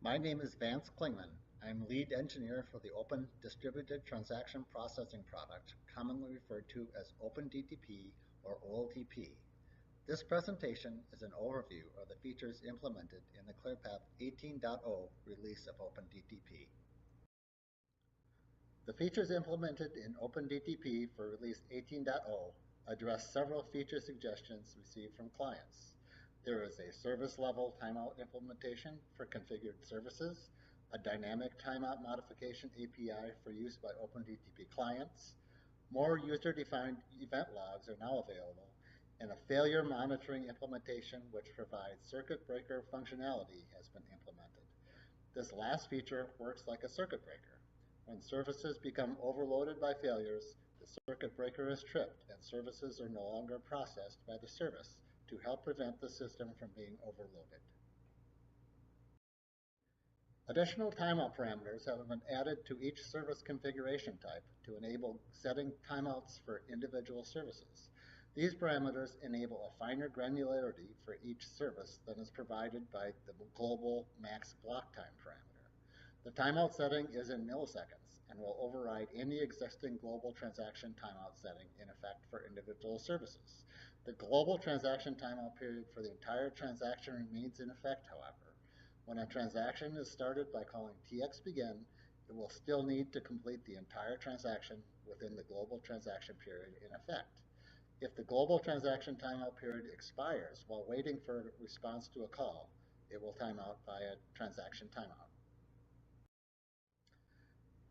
My name is Vance Klingman. I'm lead engineer for the Open Distributed Transaction Processing product, commonly referred to as OpenDTP or OLTP. This presentation is an overview of the features implemented in the ClearPath 18.0 release of OpenDTP. The features implemented in OpenDTP for release 18.0 address several feature suggestions received from clients. There is a service-level timeout implementation for configured services, a dynamic timeout modification API for use by OpenDTP clients, more user-defined event logs are now available, and a failure monitoring implementation which provides circuit breaker functionality has been implemented. This last feature works like a circuit breaker. When services become overloaded by failures, the circuit breaker is tripped and services are no longer processed by the service to help prevent the system from being overloaded. Additional timeout parameters have been added to each service configuration type to enable setting timeouts for individual services. These parameters enable a finer granularity for each service than is provided by the global max block time parameter. The timeout setting is in milliseconds and will override any existing global transaction timeout setting in effect for individual services. The global transaction timeout period for the entire transaction remains in effect, however. When a transaction is started by calling txBegin, it will still need to complete the entire transaction within the global transaction period in effect. If the global transaction timeout period expires while waiting for a response to a call, it will time out via transaction timeout.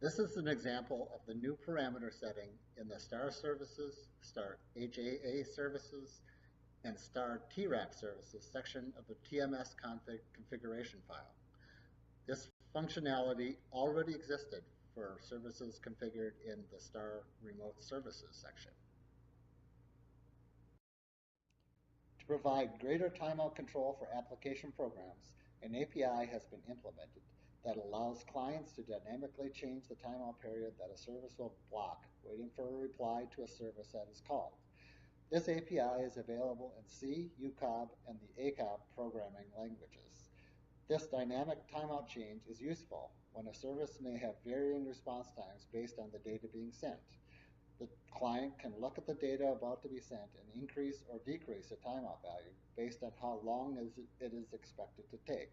This is an example of the new parameter setting in the star services, star HAA services, and star TRAP services section of the TMS config configuration file. This functionality already existed for services configured in the star remote services section. To provide greater timeout control for application programs, an API has been implemented that allows clients to dynamically change the timeout period that a service will block, waiting for a reply to a service that is called. This API is available in C, UCOB, and the ACOB programming languages. This dynamic timeout change is useful when a service may have varying response times based on the data being sent. The client can look at the data about to be sent and increase or decrease a timeout value based on how long it is expected to take.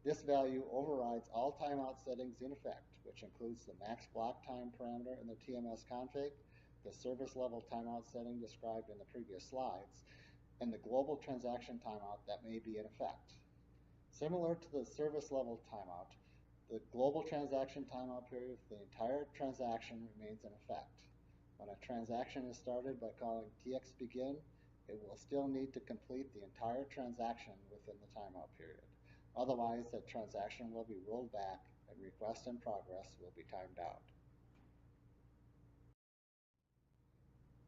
This value overrides all timeout settings in effect, which includes the max block time parameter in the TMS config, the service level timeout setting described in the previous slides, and the global transaction timeout that may be in effect. Similar to the service level timeout, the global transaction timeout period for the entire transaction remains in effect. When a transaction is started by calling txBegin, it will still need to complete the entire transaction within the timeout period. Otherwise, the transaction will be rolled back and request in progress will be timed out.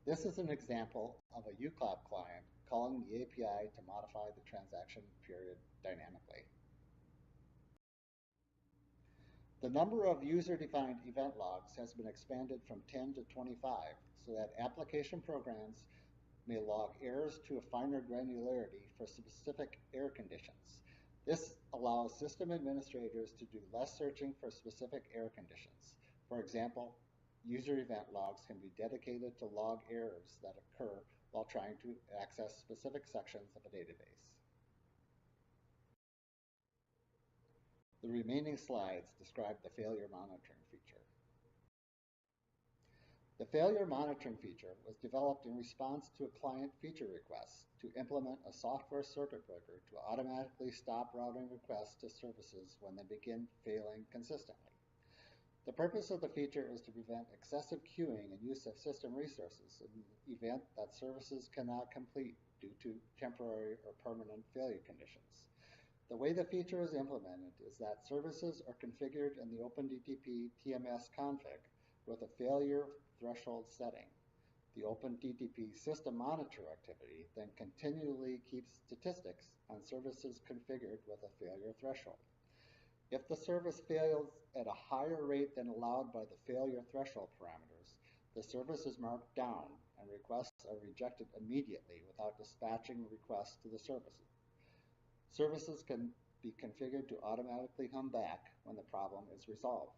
This is an example of a UCOB client calling the API to modify the transaction period dynamically. The number of user-defined event logs has been expanded from 10 to 25 so that application programs may log errors to a finer granularity for specific error conditions. This allows system administrators to do less searching for specific error conditions. For example, user event logs can be dedicated to log errors that occur while trying to access specific sections of a database. The remaining slides describe the failure monitoring feature. The failure monitoring feature was developed in response to a client feature request to implement a software circuit breaker to automatically stop routing requests to services when they begin failing consistently. The purpose of the feature is to prevent excessive queuing and use of system resources in the event that services cannot complete due to temporary or permanent failure conditions. The way the feature is implemented is that services are configured in the OpenDTP TMS config with a failure threshold setting. The OpenDTP system monitor activity then continually keeps statistics on services configured with a failure threshold. If the service fails at a higher rate than allowed by the failure threshold parameters, the service is marked down and requests are rejected immediately without dispatching requests to the services. Services can be configured to automatically come back when the problem is resolved.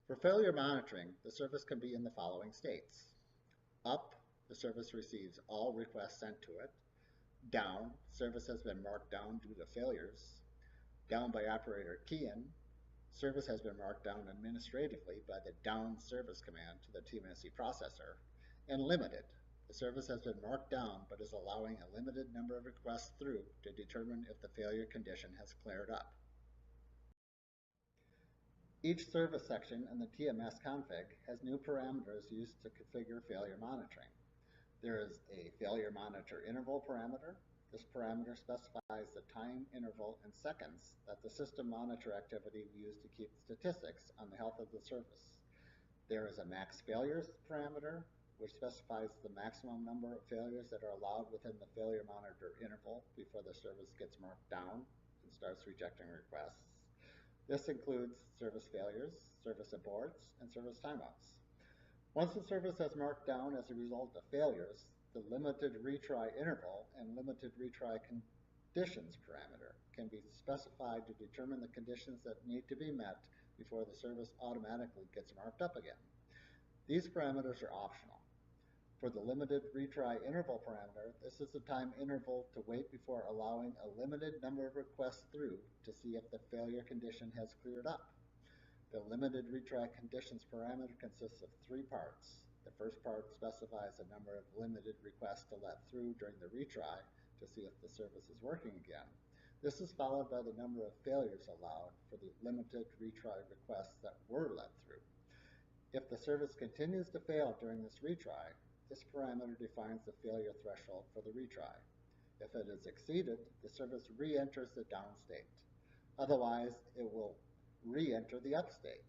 For failure monitoring, the service can be in the following states. Up, the service receives all requests sent to it. Down, service has been marked down due to failures. Down by operator key-in, service has been marked down administratively by the down service command to the TMSC processor. And limited, the service has been marked down but is allowing a limited number of requests through to determine if the failure condition has cleared up. Each service section in the TMS config has new parameters used to configure failure monitoring. There is a failure monitor interval parameter. This parameter specifies the time interval in seconds that the system monitor activity will use to keep statistics on the health of the service. There is a max failures parameter, which specifies the maximum number of failures that are allowed within the failure monitor interval before the service gets marked down and starts rejecting requests. This includes service failures, service aborts, and service timeouts. Once the service has marked down as a result of failures, the limited retry interval and limited retry conditions parameter can be specified to determine the conditions that need to be met before the service automatically gets marked up again. These parameters are optional. For the limited retry interval parameter, this is the time interval to wait before allowing a limited number of requests through to see if the failure condition has cleared up. The limited retry conditions parameter consists of three parts. The first part specifies the number of limited requests to let through during the retry to see if the service is working again. This is followed by the number of failures allowed for the limited retry requests that were let through. If the service continues to fail during this retry, this parameter defines the failure threshold for the retry. If it is exceeded, the service re-enters the down state. Otherwise, it will re-enter the up state.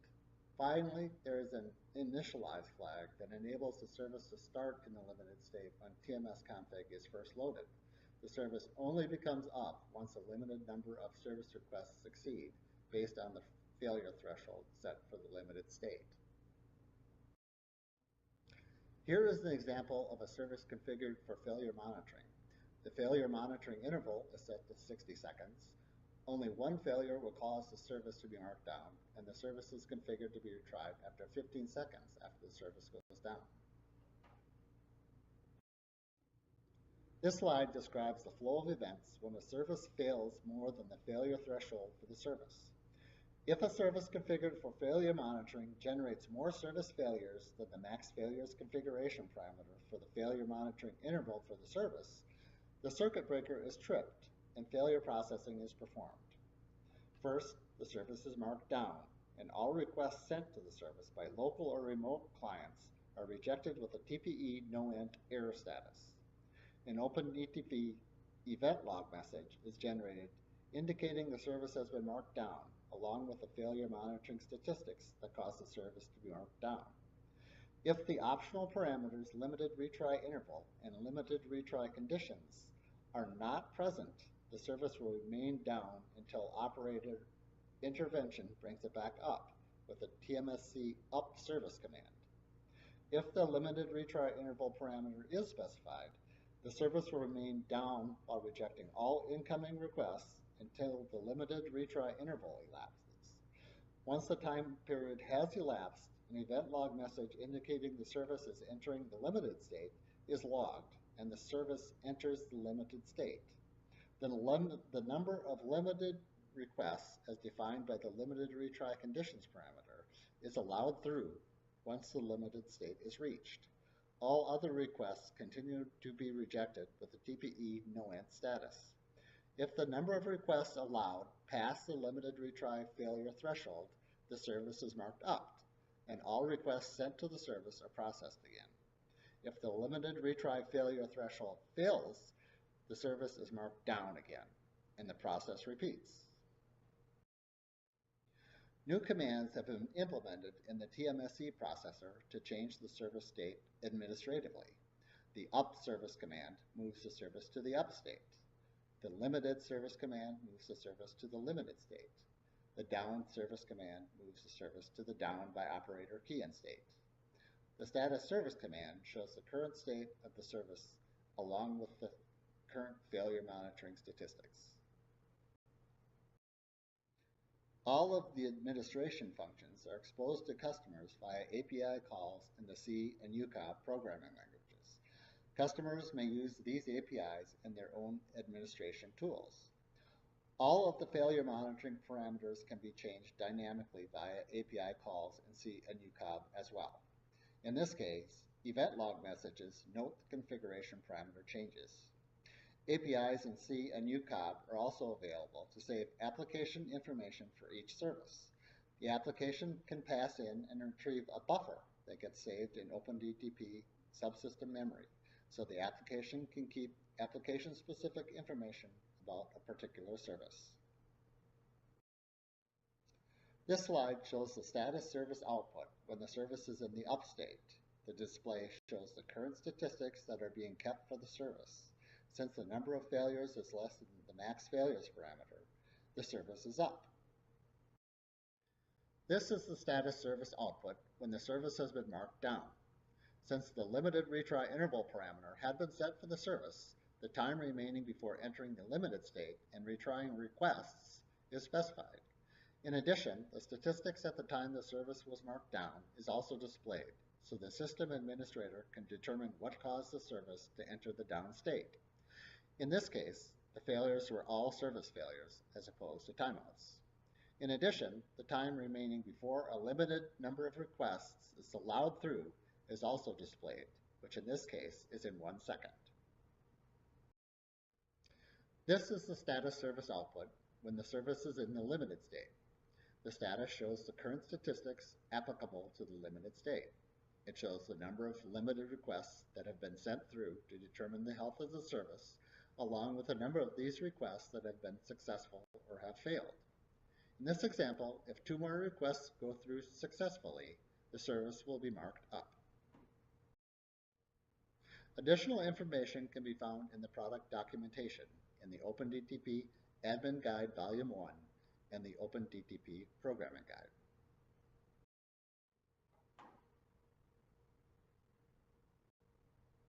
Finally, there is an initialize flag that enables the service to start in the limited state when TMS config is first loaded. The service only becomes up once a limited number of service requests succeed based on the failure threshold set for the limited state. Here is an example of a service configured for failure monitoring. The failure monitoring interval is set to 60 seconds. Only one failure will cause the service to be marked down, and the service is configured to be retried after 15 seconds after the service goes down. This slide describes the flow of events when a service fails more than the failure threshold for the service. If a service configured for failure monitoring generates more service failures than the max failures configuration parameter for the failure monitoring interval for the service, the circuit breaker is tripped and failure processing is performed. First, the service is marked down, and all requests sent to the service by local or remote clients are rejected with a TPE no-int error status. An OpenDTP event log message is generated indicating the service has been marked down, along with the failure monitoring statistics that cause the service to be marked down. If the optional parameters limited retry interval and limited retry conditions are not present, the service will remain down until operator intervention brings it back up with the TMSC up service command. If the limited retry interval parameter is specified, the service will remain down while rejecting all incoming requests until the limited retry interval elapses. Once the time period has elapsed, an event log message indicating the service is entering the limited state is logged, and the service enters the limited state. The number of limited requests, as defined by the limited retry conditions parameter, is allowed through once the limited state is reached. All other requests continue to be rejected with the TPE no-int status. If the number of requests allowed pass the limited retry failure threshold, the service is marked up, and all requests sent to the service are processed again. If the limited retry failure threshold fails, the service is marked down again, and the process repeats. New commands have been implemented in the TMSC processor to change the service state administratively. The up service command moves the service to the up state. The limited service command moves the service to the limited state. The down service command moves the service to the down by operator key-in state. The status service command shows the current state of the service along with the current failure monitoring statistics. All of the administration functions are exposed to customers via API calls in the C and UCOB programming languages. Customers may use these APIs in their own administration tools. All of the failure monitoring parameters can be changed dynamically via API calls in C and UCOB as well. In this case, event log messages note the configuration parameter changes. APIs in C and UCOB are also available to save application information for each service. The application can pass in and retrieve a buffer that gets saved in OpenDTP subsystem memory, so the application can keep application-specific information about a particular service. This slide shows the status service output when the service is in the up state. The display shows the current statistics that are being kept for the service. Since the number of failures is less than the max failures parameter, the service is up. This is the status service output when the service has been marked down. Since the limited retry interval parameter had been set for the service, the time remaining before entering the limited state and retrying requests is specified. In addition, the statistics at the time the service was marked down is also displayed, so the system administrator can determine what caused the service to enter the down state. In this case, the failures were all service failures as opposed to timeouts. In addition, the time remaining before a limited number of requests is allowed through is also displayed, which in this case is in 1 second. This is the status service output when the service is in the limited state. The status shows the current statistics applicable to the limited state. It shows the number of limited requests that have been sent through to determine the health of the service, along with the number of these requests that have been successful or have failed. In this example, if 2 more requests go through successfully, the service will be marked up. Additional information can be found in the product documentation in the OpenDTP Admin Guide Volume 1 and the OpenDTP Programming Guide.